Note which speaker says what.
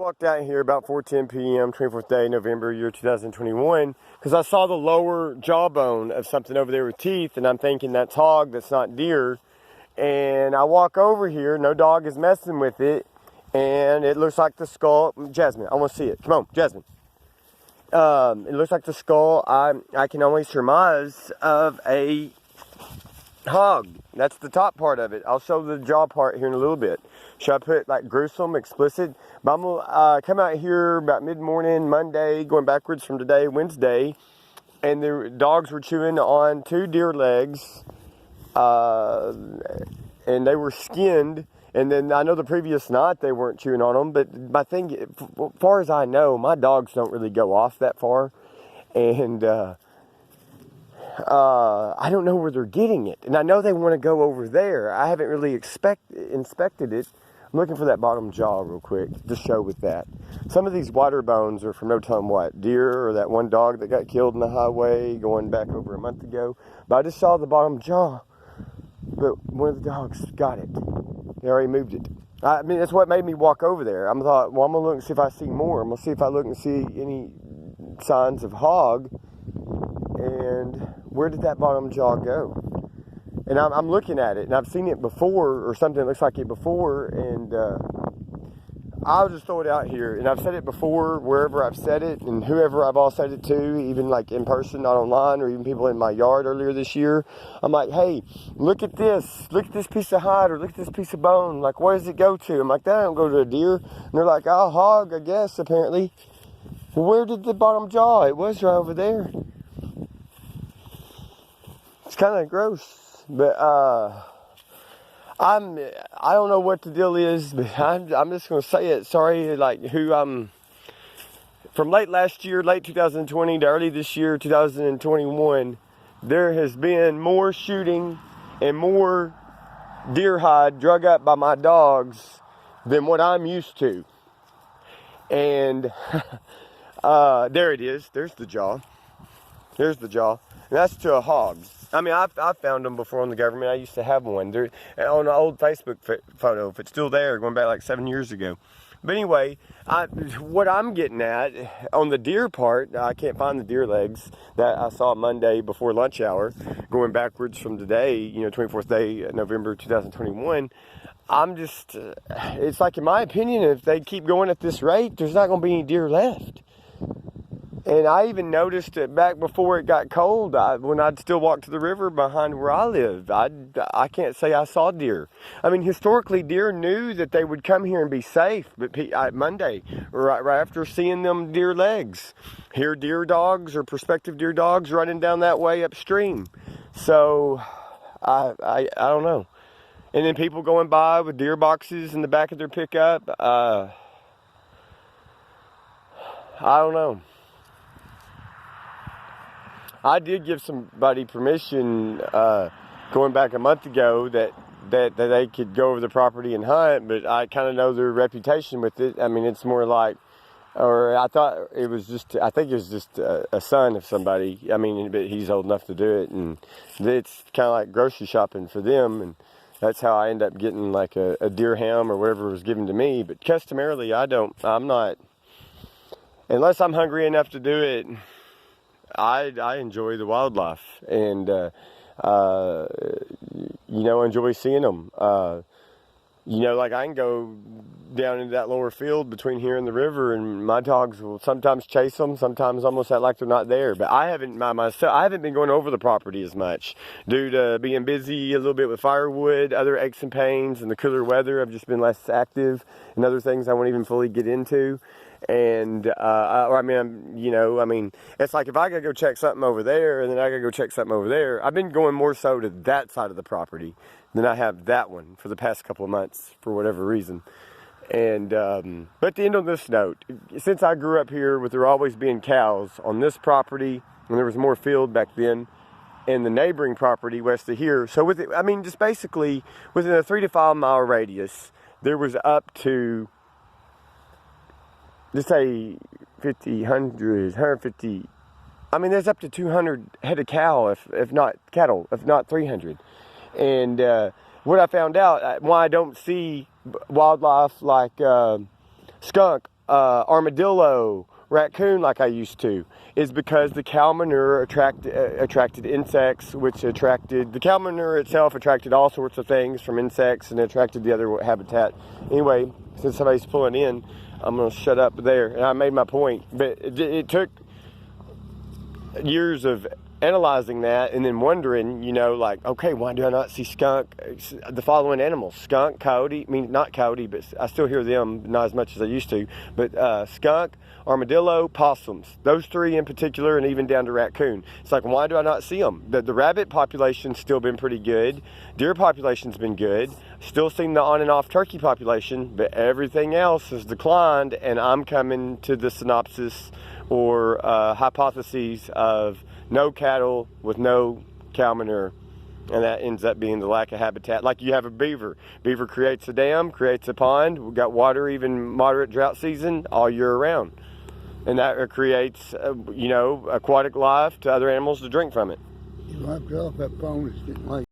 Speaker 1: walked out here about 4:10 p.m., 24th day, November, year 2021, because I saw the lower jawbone of something over there with teeth, and I'm thinking that's hog, that's not deer. And I walk over here, no dog is messing with it, and it looks like the skull. Jasmine, I want to see it. Come on, Jasmine. It looks like the skull, I can only surmise, of a hog. That's the top part of it. I'll show the jaw part here in a little bit. Should I put like gruesome, explicit? But I'm gonna come out here about mid-morning, Monday, going backwards from today, Wednesday, and the dogs were chewing on 2 deer legs, and they were skinned. And then I know the previous night they weren't chewing on them, but my thing, as far as I know, my dogs don't really go off that far, and I don't know where they're getting it. And I know they want to go over there. I haven't really inspected it. I'm looking for that bottom jaw real quick to show with that. Some of these water bones are from no telling what, deer or that one dog that got killed in the highway going back over a month ago. But I just saw the bottom jaw, but one of the dogs got it. They already moved it. I mean, that's what made me walk over there. I thought, well, I'm going to look and see if I see more. I'm going to see if I look and see any signs of hog. And where did that bottom jaw go? And I'm looking at it, and I've seen it before, or something that looks like it before, and I'll just throw it out here. And I've said it before, wherever I've said it, and whoever I've all said it to, even like in person, not online, or even people in my yard earlier this year. I'm like, hey, look at this piece of hide, or look at this piece of bone. Like, where does it go to? I'm like, that don't go to a deer. And they're like, oh, hog, I guess, apparently. Well, where did the bottom jaw? It was right over there. It's kind of gross. But I don't know what the deal is, but I'm just gonna say it. Sorry, like from late last year, late 2020 to early this year, 2021, there has been more shooting and more deer hide drug up by my dogs than what I'm used to. And there it is. There's the jaw. There's the jaw. And that's to a hog. I mean, I've found them before on the government. I used to have one. They're on an old Facebook photo, if it's still there, going back like 7 years ago. But anyway, what I'm getting at, on the deer part, I can't find the deer legs that I saw Monday before lunch hour, going backwards from today, 24th day, November 2021. It's like, in my opinion, if they keep going at this rate, there's not going to be any deer left. And I even noticed it back before it got cold, when I'd still walk to the river behind where I live. I can't say I saw deer. I mean, historically, deer knew that they would come here and be safe. But Monday, right after seeing them deer legs, hear deer dogs or prospective deer dogs running down that way upstream. So, I don't know. And then people going by with deer boxes in the back of their pickup. I don't know. I did give somebody permission going back a month ago that they could go over the property and hunt, but I kind of know their reputation with it. I mean, it's more like, or I thought it was just, I think it was just a son of somebody. I mean, but he's old enough to do it, and it's kind of like grocery shopping for them, and that's how I end up getting like a deer ham or whatever was given to me. But customarily, I'm not, unless I'm hungry enough to do it. I enjoy the wildlife, and enjoy seeing them. Like I can go down into that lower field between here and the river, and my dogs will sometimes chase them, sometimes almost act like they're not there. But I haven't been going over the property as much due to being busy a little bit with firewood, other aches and pains, and the cooler weather. I've just been less active, and other things I won't even fully get into. And, it's like if I gotta go check something over there, and then I gotta go check something over there, I've been going more so to that side of the property than I have that one for the past couple of months, for whatever reason. And, but to end on this note, since I grew up here with there always being cows on this property, and there was more field back then, and the neighboring property west of here, so just basically within a 3 to 5 mile radius, there was up to, let's say 50, 100, 150. I mean, there's up to 200 head of cow, if not cattle, if not 300. And what I found out, why I don't see wildlife like skunk armadillo, raccoon like I used to, is because the cow manure attracted insects, which attracted, the cow manure itself attracted all sorts of things from insects and attracted the other habitat. Anyway, since somebody's pulling in, I'm going to shut up there. And I made my point, but it took years of analyzing that and then wondering, you know, like, okay, why do I not see skunk, the following animals, skunk, coyote, I mean, not coyote, but I still hear them, not as much as I used to, but skunk, armadillo, possums, those three in particular, and even down to raccoon. It's like, why do I not see them? The rabbit population's still been pretty good, deer population's been good, still seen the on and off turkey population, but everything else has declined, and I'm coming to the synopsis or hypotheses of no cattle with no cow manure, and that ends up being the lack of habitat. Like you have a beaver. Beaver creates a dam, creates a pond. We've got water, even moderate drought season, all year round, and that creates, you know, aquatic life to other animals to drink from it.
Speaker 2: You have to get off that phone. It's getting late.